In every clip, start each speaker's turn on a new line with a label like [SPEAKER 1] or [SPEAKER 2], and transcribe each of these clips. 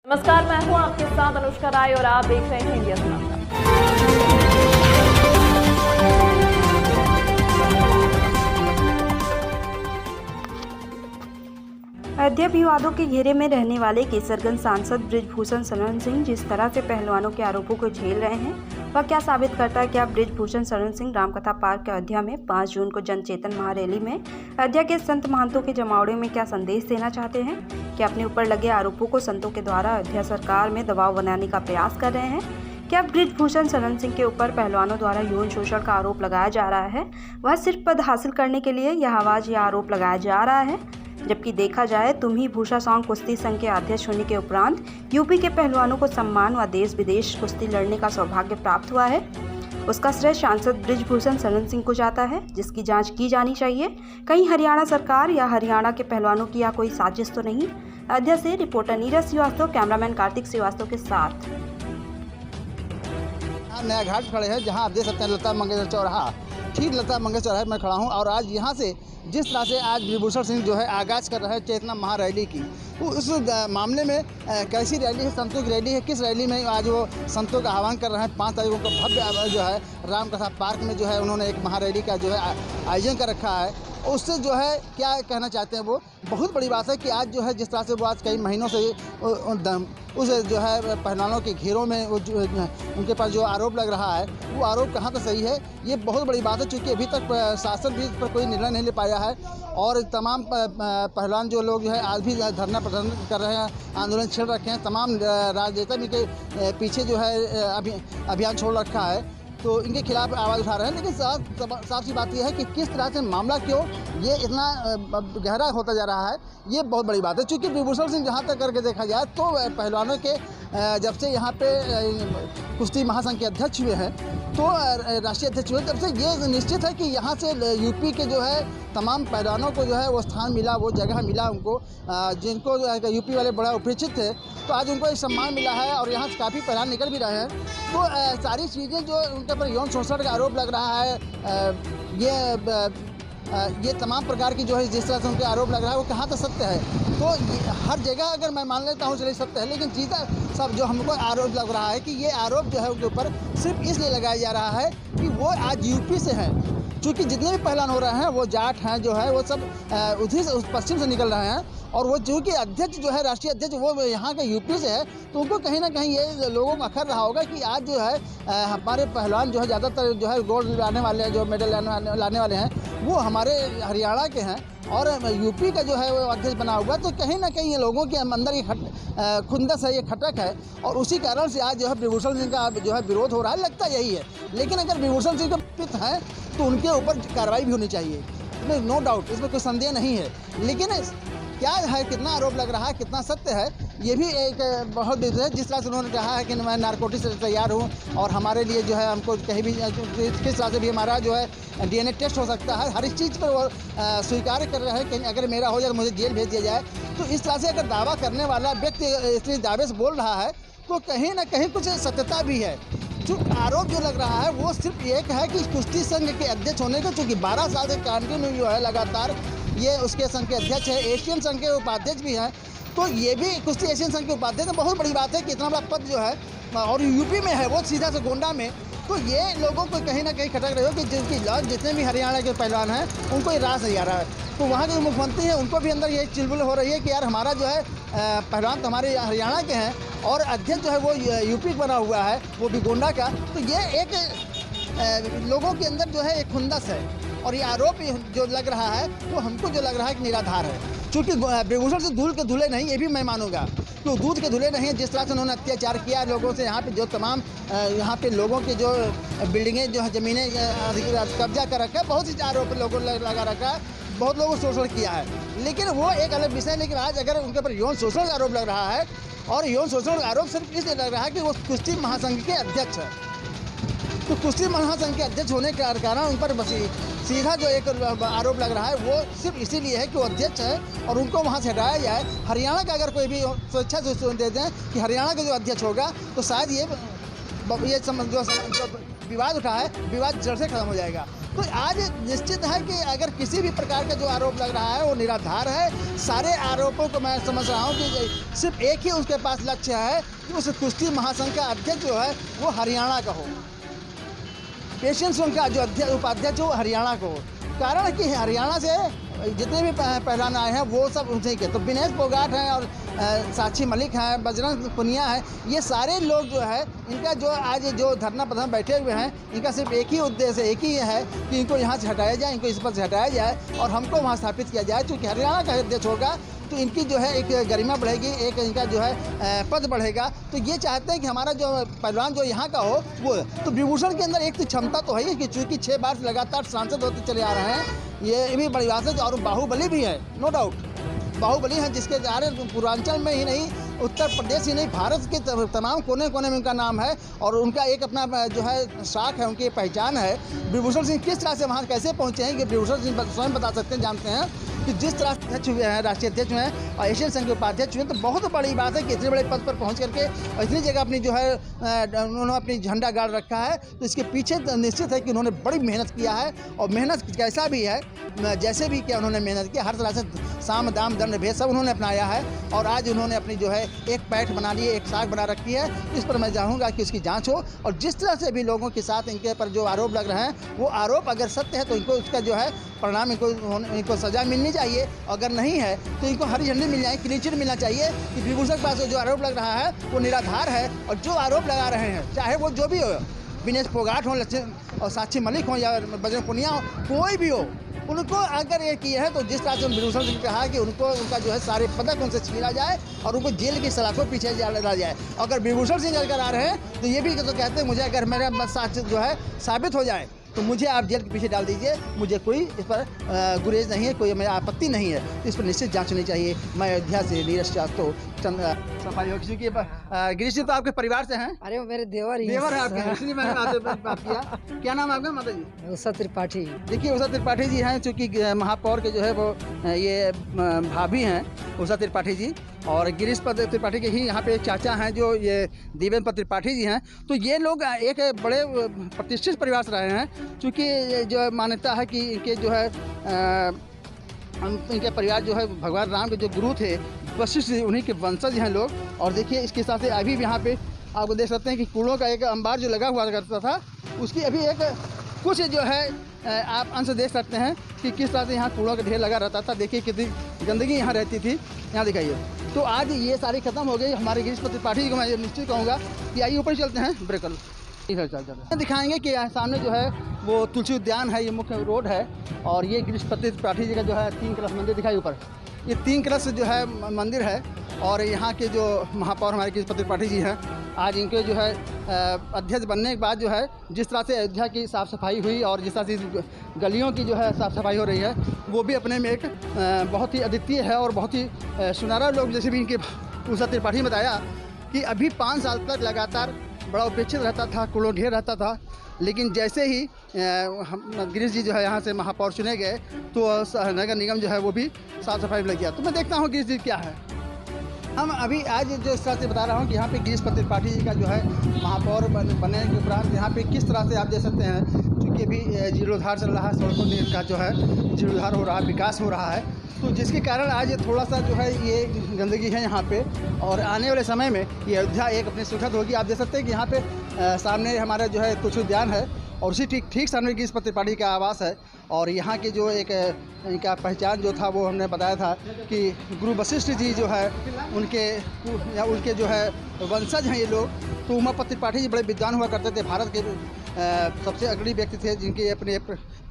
[SPEAKER 1] नमस्कार, मैं हूं आपके साथ अनुष्का राय और आप देख रहे हैं इंडिया समाचार।
[SPEAKER 2] अयोध्या विवादों के घेरे में रहने वाले केसरगंज सांसद बृजभूषण शरण सिंह जिस तरह से पहलवानों के आरोपों को झेल रहे हैं, वह क्या साबित करता है कि आप बृजभूषण शरण सिंह रामकथा पार्क अयोध्या में 5 जून को जनचेतन महारैली में अयोध्या के संत महंतों के जमावड़े में क्या संदेश देना चाहते हैं? क्या अपने ऊपर लगे आरोपों को संतों के द्वारा अयोध्या सरकार में दबाव बनाने का प्रयास कर रहे हैं? क्या बृजभूषण शरण सिंह के ऊपर पहलवानों द्वारा यौन शोषण का आरोप लगाया जा रहा है? वह सिर्फ पद हासिल करने के लिए यह आवाज या आरोप लगाया जा रहा है? जबकि देखा जाए तुम ही भूषा सॉन्ग कुश्ती संघ के अध्यक्ष होने के उपरांत यूपी के पहलवानों को सम्मान व देश विदेश कुश्ती लड़ने का सौभाग्य प्राप्त हुआ है। उसका श्रेय सांसद बृजभूषण शरण सिंह को जाता है, जिसकी जांच की जानी चाहिए। कहीं हरियाणा सरकार या हरियाणा के पहलवानों की या कोई साजिश तो नहीं। अयोध्या से रिपोर्टर नीरज श्रीवास्तव, कैमरामैन कार्तिक श्रीवास्तव के साथ।
[SPEAKER 3] नया घाट खड़े हैं जहां आप देख सकते हैं लता मंगेशकर चौराहा, ठीक लता मंगेशकर चौराहे में खड़ा हूं और आज यहां से जिस तरह से आज बृजभूषण सिंह जो है आगाज़ कर रहे हैं चेतना महारैली की, तो उस मामले में कैसी रैली है, संतों की रैली है, किस रैली में आज वो संतों का आह्वान कर रहे हैं। 5 तारीख को भव्य जो है रामकथा पार्क में जो है उन्होंने एक महारैली का जो है आयोजन कर रखा है। उससे जो है क्या कहना चाहते हैं, वो बहुत बड़ी बात है कि आज जो है जिस तरह से वो आज कई महीनों से उस जो है पहलवानों के घेरों में वो उनके पास जो आरोप लग रहा है, वो आरोप कहाँ तक सही है, ये बहुत बड़ी बात है। चूँकि अभी तक शासन भी इस पर कोई निर्णय नहीं ले पाया है और तमाम पहलवान जो लोग जो है आज भी धरना प्रदर्शन कर रहे हैं, आंदोलन छेड़ रखे हैं, तमाम राजनेता भी के पीछे जो है अभियान छोड़ रखा है, तो इनके खिलाफ आवाज़ उठा रहे हैं। लेकिन साफ सी बात यह है कि किस तरह से मामला क्यों ये इतना गहरा होता जा रहा है, ये बहुत बड़ी बात है। चूँकि बृजभूषण सिंह जहाँ तक करके देखा जाए तो पहलवानों के जब से यहाँ पे कुश्ती महासंघ के अध्यक्ष हुए हैं, तो राष्ट्रीय अध्यक्ष हुए, तब से ये निश्चित है कि यहाँ से यूपी के जो है तमाम पहलवानों को जो है वो स्थान मिला, वो जगह मिला उनको, जिनको यूपी वाले बड़ा उपेक्षित थे, तो आज उनको एक सम्मान मिला है और यहाँ से काफ़ी पहलवान निकल भी रहे हैं। तो सारी चीज़ें जो उनके ऊपर यौन शोषण का आरोप लग रहा है, ये तमाम प्रकार की जो है जिस तरह से उनके आरोप लग रहा है, वो कहाँ तक सत्य है। तो हर जगह अगर मैं मान लेता हूँ चलिए सत्य है, लेकिन चीज़ें सब जो हमको आरोप लग रहा है कि ये आरोप जो है उनके ऊपर सिर्फ इसलिए लगाया जा रहा है कि वो आज यूपी से हैं। चूँकि जितने भी पहलवान हो रहे हैं वो जाट हैं, जो है वो सब उसी से पश्चिम से निकल रहे हैं, और वो चूँकि अध्यक्ष जो है राष्ट्रीय अध्यक्ष वो यहाँ के यूपी से है, तो उनको कहीं ना कहीं ये लोगों को अखर रहा होगा कि आज जो है हमारे पहलवान जो है ज़्यादातर जो है गोल्ड लाने वाले हैं, जो मेडल लाने वाले हैं, वो हमारे हरियाणा के हैं और यूपी का जो है वो अध्यक्ष बना हुआ। तो कहीं ना कहीं ये लोगों के अंदर ये खुंदस है, ये खटक है, और उसी कारण से आज जो है बृजभूषण सिंह का जो है विरोध हो रहा है, लगता यही है। लेकिन अगर बृजभूषण सिंह का पित है तो उनके ऊपर कार्रवाई भी होनी चाहिए, इसमें नो डाउट, इसमें कोई संदेह नहीं है। लेकिन क्या है, कितना आरोप लग रहा है, कितना सत्य है, ये भी एक बहुत विषय है। जिस तरह से उन्होंने कहा है कि मैं नारकोटिक से तैयार हूँ और हमारे लिए जो है हमको कहीं भी किस तरह से भी हमारा जो है DNA टेस्ट हो सकता है, हर एक चीज़ पर वो स्वीकार कर रहे हैं कि अगर मेरा हो जाए मुझे जेल भेज दिया जाए। तो इस तरह से अगर दावा करने वाला व्यक्ति इसलिए दावे से बोल रहा है तो कहीं ना कहीं कुछ सत्यता भी है। जो आरोप जो लग रहा है वो सिर्फ एक है कि कुश्ती संघ के अध्यक्ष होने का, चूँकि 12 साल से कंटिन्यू जो है लगातार ये उसके संघ के अध्यक्ष है, एशियन संघ के उपाध्यक्ष भी हैं, तो ये भी कुश्ती एशियन संघ के उपाध्यक्ष। बहुत बड़ी बात है कि इतना बड़ा पद जो है और यूपी में है, वो सीधा से गोंडा में, तो ये लोगों को कहीं ना कहीं खटक रहे हो कि जितने भी हरियाणा के पहलवान हैं उनको ये रास नहीं आ रहा है। तो वहाँ के जो मुख्यमंत्री हैं उनको भी अंदर ये चिलबुल हो रही है कि यार हमारा जो है पहलवान तो हमारे हरियाणा के हैं और अध्यक्ष जो है वो यूपी बना हुआ है, वो भी गोंडा का। तो ये एक लोगों के अंदर जो है एक खुंदस है, और ये आरोप जो लग रहा है वो हमको जो लग रहा है कि निराधार है। चूँकि बृजभूषण से दूध के धुले नहीं, ये भी मैं मानूंगा कि वो दूध के धुले नहीं है। जिस तरह से उन्होंने अत्याचार किया लोगों से, यहाँ पे जो तमाम यहाँ पे लोगों के जो बिल्डिंगें जो है ज़मीनें कब्जा कर रखा है, बहुत सी आरोप लोगों ने लगा रखा है, बहुत लोगों को शोषण किया है, लेकिन वो एक अलग विषय है। लेकिन आज अगर उनके ऊपर यौन शोषण का आरोप लग रहा है, और यौन शोषण का आरोप सिर्फ इसलिए लग रहा है कि वो कुश्ती महासंघ के अध्यक्ष है, तो कुश्ती महासंघ के अध्यक्ष होने के कारण उन पर सीधा जो एक आरोप लग रहा है वो सिर्फ इसीलिए है कि वो अध्यक्ष है और उनको वहाँ से हटाया जाए। हरियाणा का अगर कोई भी स्वेच्छा से दे दें कि हरियाणा का जो अध्यक्ष होगा, तो शायद ये जो विवाद उठा है, विवाद जड़ से खत्म हो जाएगा। तो आज निश्चित है कि अगर किसी भी प्रकार का जो आरोप लग रहा है वो निराधार है। सारे आरोपों को मैं समझ रहा हूँ कि सिर्फ एक ही उसके पास लक्ष्य है कि उस कुश्ती महासंघ का अध्यक्ष जो है वो हरियाणा का हो, एशियन संघ का जो उपाध्यक्ष हो हरियाणा को हो। कारण कि हरियाणा से जितने भी पहलवान आए हैं वो सब उनसे के, तो विनेश फोगाट हैं और साक्षी मलिक हैं, बजरंग पुनिया है, ये सारे लोग जो है इनका जो आज जो धरना प्रदर्शन बैठे हुए हैं, इनका सिर्फ एक ही उद्देश्य है, एक ही है कि इनको यहाँ से हटाया जाए, इनको इस पद से हटाया जाए और हमको वहाँ स्थापित किया जाए। क्योंकि हरियाणा का अध्यक्ष होगा तो इनकी जो है एक गरिमा बढ़ेगी, एक इनका जो है पद बढ़ेगा। तो ये चाहते हैं कि हमारा जो पहलवान जो यहाँ का हो वो। तो विभूषण के अंदर एक तो क्षमता तो है ही कि चूँकि 6 बार से लगातार सांसद होते चले आ रहे हैं, ये भी बड़ी बात है। और बाहुबली भी है, नो डाउट बाहुबली हैं, जिसके कारण पूर्वांचल में ही नहीं, उत्तर प्रदेश ही नहीं, भारत के तमाम कोने कोने में उनका नाम है और उनका एक अपना जो है शाख है, उनकी पहचान है। विभूषण सिंह किस तरह से वहाँ कैसे पहुँचे हैं कि विभूषण सिंह स्वयं बता सकते हैं, जानते हैं कि जिस तरह से अध्यक्ष हुए हैं, राष्ट्रीय अध्यक्ष हुए हैं और एशियन संघ के उपाध्यक्ष हुए, तो बहुत बड़ी बात है कि इतने बड़े पद पर पहुँच करके और इतनी जगह अपनी जो है उन्होंने अपनी झंडा गाड़ रखा है। तो इसके पीछे निश्चित है कि उन्होंने बड़ी मेहनत किया है और मेहनत कैसा भी है, जैसे भी किया उन्होंने मेहनत किया, हर तरह से साम दाम दंड भेद सब उन्होंने अपनाया है और आज उन्होंने अपनी जो है एक पैठ बना ली है, एक साख बना रखी है। इस पर मैं चाहूँगा कि उसकी जांच हो और जिस तरह से भी लोगों के साथ इनके पर जो आरोप लग रहे हैं वो आरोप अगर सत्य है तो इनको उसका जो है परिणाम इनको सज़ा मिलनी चाहिए। अगर नहीं है तो इनको हरी झंडी मिल जाए, क्लीन चिट मिलना चाहिए कि विभूषण के पास जो आरोप लग रहा है वो निराधार है। और जो आरोप लगा रहे हैं चाहे वो जो भी हो, विनेश फोगाट हो और साक्षी मलिक हो या बजरंग पुनिया हो, कोई भी हो, उनको अगर ये किए हैं तो जिस तरह से विभूषण सिंह ने कहा कि उनको उनका जो है सारे पदक उनसे छीना जाए और उनको जेल की सलाखों पीछे डाला जाए। अगर विभूषण सिंह अगर आ रहे हैं तो ये भी तो कहते हैं मुझे अगर मेरा साक्ष्य जो है साबित हो जाए तो मुझे आप जेल के पीछे डाल दीजिए, मुझे कोई इस पर गुरेज नहीं है, कोई मेरा आपत्ति नहीं है। तो इस पर निश्चित जांच होनी चाहिए। मैं अयोध्या से नीरज तो सफाई हो चुकी है। गिरीश जी तो आपके परिवार से हैं?
[SPEAKER 2] अरे वो मेरे देवर ही
[SPEAKER 3] देवर है आपके, इसलिए मैंने आपसे बात किया। क्या नाम है आपका माता जी?
[SPEAKER 2] उषा त्रिपाठी।
[SPEAKER 3] देखिए उषा त्रिपाठी जी हैं, चूँकि महापौर के जो है वो ये भाभी हैं उषा त्रिपाठी जी, और गिरीश त्रिपाठी के ही यहाँ पे एक चाचा हैं जो ये देवेंद्र त्रिपाठी जी हैं। तो ये लोग एक बड़े प्रतिष्ठित परिवार से रहे हैं, चूँकि जो मान्यता है कि इनके जो है इनके परिवार जो है भगवान राम के जो गुरु थे वशिष्ठ जी, उन्हीं के वंशज हैं लोग। और देखिए इसके साथ अभी यहाँ पे आपको देख सकते हैं कि कूड़ों का एक अंबार जो लगा हुआ करता था, उसकी अभी एक कुछ जो है आप अंश देख सकते हैं कि किस तरह से यहाँ कूड़ों का ढेर लगा रहता था। देखिए कितनी गंदगी यहाँ रहती थी, यहाँ दिखाइए। तो आज ये सारी खत्म हो गई। हमारे गिरीश त्रिपाठी जी को मैं निश्चित कहूँगा कि आइए ऊपर चलते हैं, ब्रेक कर इधर चलते दिखाएंगे कि सामने जो है वो तुलसी उद्यान है, ये मुख्य रोड है और ये गिरीश त्रिपाठी जी का जो है 3 कलश मंदिर दिखाई ऊपर, ये 3 कलश जो है मंदिर है। और यहाँ के जो महापौर हमारे गिरीश त्रिपाठी जी हैं, आज इनके जो है अध्यक्ष बनने के बाद जो है जिस तरह से अयोध्या की साफ़ सफाई हुई और जिस तरह से गलियों की जो है साफ़ सफाई हो रही है, वो भी अपने में एक बहुत ही अद्वितीय है और बहुत ही सुनहरा लोग। जैसे भी इनके उषा त्रिपाठी ने बताया कि अभी 5 साल तक लगातार बड़ा उपेक्षित रहता था, कूड़ों ढेर रहता था, लेकिन जैसे ही गिरीश जी जो है यहाँ से महापौर चुने गए तो नगर निगम जो है वो भी साफ़ सफाई में लग गया। तो मैं देखता हूँ गिरीश जी क्या है। हम अभी आज जो इस तरह से बता रहा हूँ कि यहाँ पे गिरीश त्रिपाठी जी का जो है महापौर बनने के उपरांत यहाँ पे किस तरह से आप देख सकते हैं, क्योंकि अभी जीर्णोद्धार चल रहा है, सड़कों का जो है जीर्णोद्धार हो रहा है, विकास हो रहा है, तो जिसके कारण आज थोड़ा सा जो है ये गंदगी है यहाँ पे। और आने वाले समय में ये अयोध्या एक अपनी सुखद होगी। आप देख सकते हैं कि यहाँ पे सामने हमारा जो है तुलसी उद्यान है और उसी ठीक सामने गिरीश त्रिपाठी का आवास है। और यहाँ के जो एक इनका पहचान जो था वो हमने बताया था कि गुरु वशिष्ठ जी जो है उनके जो है वंशज हैं ये लोग। तो उमापति त्रिपाठी जी बड़े विद्वान हुआ करते थे, भारत के सबसे अग्रणी व्यक्ति थे, जिनके अपने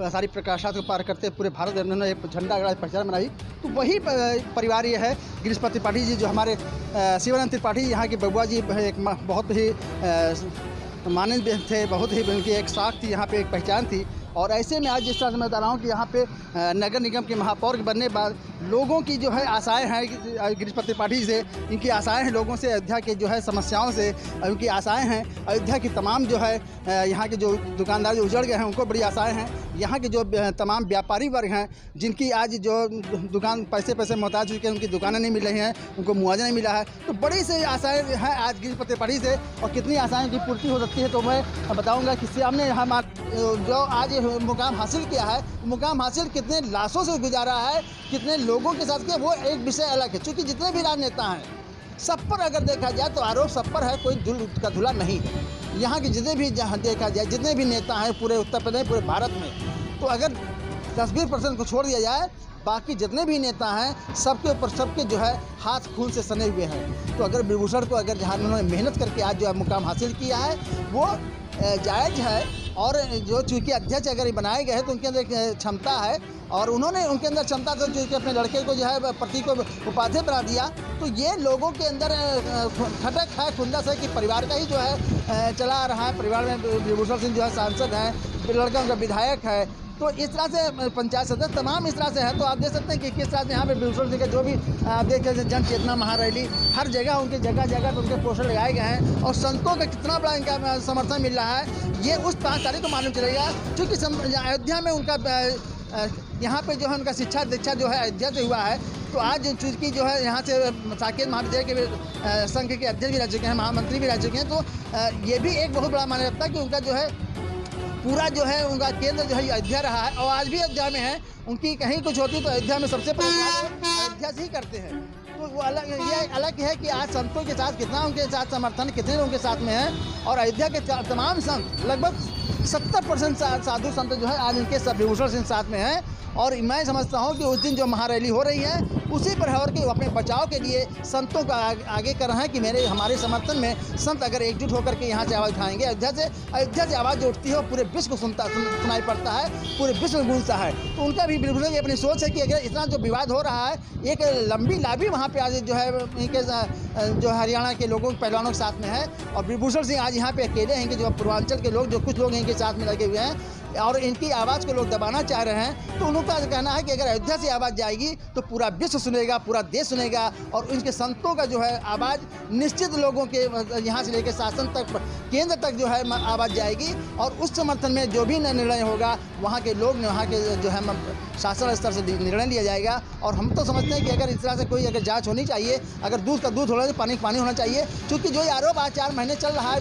[SPEAKER 3] सारी प्रकाशात को पार करते पूरे भारत में उन्होंने एक झंडा गड़ा पहचान बनाई। तो वही परिवार ये है गिरीश त्रिपाठी जी, जो हमारे शिवानंद त्रिपाठी यहाँ के बबुआ जी एक बहुत ही माननीय थे, बहुत ही उनकी एक साख थी, यहाँ पे एक पहचान थी। और ऐसे में आज जिस तरह से मैं बता रहा हूँ कि यहाँ पे नगर निगम के महापौर बनने के बाद लोगों की जो है आशाएं हैं गिरीश त्रिपाठी से, इनकी आशाएं हैं लोगों से, अयोध्या के जो है समस्याओं से उनकी आशाएं हैं। अयोध्या की तमाम जो है यहाँ के जो दुकानदार जो उजड़ गए हैं उनको बड़ी आशाएं हैं। यहाँ के जो तमाम व्यापारी वर्ग हैं जिनकी आज जो दुकान पैसे मोहताज चुके हैं, उनकी दुकानें नहीं मिल रही हैं, उनको मुआवजा नहीं मिला है, तो बड़ी सी आशाएं हैं आज गिरीश त्रिपाठी से। और कितनी आशाएं की पूर्ति हो सकती है तो मैं बताऊँगा कि हमने हम जो आज मुकाम हासिल किया है, मुकाम हासिल कितने लाशों से गुजारा है, कितने लोगों के साथ किया, वो एक विषय अलग है। क्योंकि जितने भी राजनेता हैं सब पर अगर देखा जाए तो आरोप सब पर है, कोई धूल का धुला नहीं है। यहाँ के जितने भी जहाँ देखा जाए जितने भी नेता हैं पूरे उत्तर प्रदेश पूरे भारत में, तो अगर 10-20% को छोड़ दिया जाए, बाकी जितने भी नेता हैं सबके ऊपर सबके जो है हाथ खून से सने हुए हैं। तो अगर विभूषण को अगर जहाँ उन्होंने मेहनत करके आज जो है मुकाम हासिल किया है वो जायज़ है। और जो चूँकि अध्यक्ष अगर बनाए गए हैं तो उनके अंदर एक क्षमता है, और उन्होंने उनके अंदर क्षमता से जो कि अपने लड़के को जो है पति को उपाध्यक्ष बना दिया, तो ये लोगों के अंदर खटक है, खुंदस है कि परिवार का ही जो है चला आ रहा है। परिवार में विभूषण सिंह जो है सांसद हैं, लड़का उनका विधायक है, तो इस तरह से पंचायत सदस्य तमाम इस तरह से है। तो आप देख सकते हैं कि किस तरह से यहाँ पे विभूषण सिंह के जो भी आप देख रहे हैं जन चेतना महारैली, हर जगह उनके जगह पर उनके पोस्टर लगाए गए हैं, और संतों का कितना बड़ा इनका समर्थन मिल रहा है ये उस 5 तारीख को मालूम चलेगा। क्योंकि अयोध्या में उनका यहाँ पे जो है उनका शिक्षा दीक्षा जो है अयोध्या से हुआ है, तो आज चूँकि जो है यहाँ से साकेत महाविद्यालय के संघ के अध्यक्ष भी रह चुके हैं, महामंत्री भी रह चुके हैं, तो ये भी एक बहुत बड़ा माना जाता है कि उनका जो है पूरा जो है उनका केंद्र जो है अयोध्या रहा है, और आज भी अयोध्या में है। उनकी कहीं कुछ होती तो अयोध्या में सबसे पहले अयोध्या से ही करते हैं। तो वो अलग, ये अलग है कि आज संतों के साथ कितना उनके साथ समर्थन, कितने लोगों के साथ में है। और अयोध्या के तमाम संत लगभग 70% साधु संत जो है आज इनके विभूषण सिंह साथ में हैं। और मैं समझता हूँ कि उस दिन जो महारैली हो रही है उसी पर है, और कि अपने बचाव के लिए संतों का आगे कर रहे हैं कि हमारे समर्थन में संत अगर एकजुट होकर के यहाँ से आवाज़ उठाएंगे, अयोध्या से आवाज़ जो उठती है वो पूरे विश्व को सुनाई पड़ता है, पूरे विश्व में गूंजता है। तो उनका भी बिल्कुल ये अपनी सोच है कि अगर इतना जो विवाद हो रहा है, एक लंबी लाभी वहाँ पे आज जो है इनके जो हरियाणा के लोगों पहलवानों के साथ में है, और विभूषण सिंह आज यहाँ पे अकेले हैं कि जो पूर्वांचल के लोग, जो कुछ लोग इनके साथ में लगे हुए हैं और इनकी आवाज़ को लोग दबाना चाह रहे हैं। तो उनका कहना है कि अगर अयोध्या से आवाज़ जाएगी तो पूरा विश्व सुनेगा, पूरा देश सुनेगा, और उनके संतों का जो है आवाज़ निश्चित लोगों के यहाँ से लेकर शासन तक, केंद्र तक जो है आवाज़ जाएगी। और उस समर्थन में जो भी निर्णय होगा वहाँ के लोग, वहाँ के जो है शासन स्तर से निर्णय लिया जाएगा। और हम तो समझते हैं कि अगर इस तरह से कोई अगर जाँच होनी चाहिए, अगर दूध का दूध होना चाहिए, पानी का पानी होना चाहिए। क्योंकि जो आरोप आज 4 महीने चल रहा है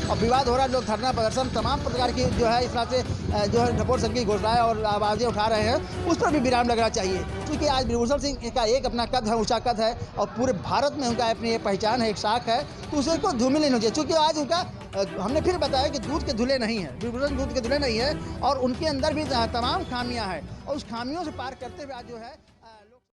[SPEAKER 3] और विवाद हो रहा है, लोग धरना प्रदर्शन तमाम प्रकार की जो है इस तरह से जो है रिपोर्ट सबकी घोषणाएं और आवाज़ें उठा रहे हैं, उस पर भी विराम लगना चाहिए। क्योंकि आज विभूषण सिंह का एक अपना कद है, ऊंचा कद है, और पूरे भारत में उनका अपनी पहचान है, एक शाख है, तो उसे को धूमिल नहीं होना चाहिए। क्योंकि आज उनका हमने फिर बताया कि दूध के धुले नहीं है, विभूषण दूध के धुले नहीं है, और उनके अंदर भी तमाम खामियां हैं, और उस खामियों से पार करते हुए आज जो है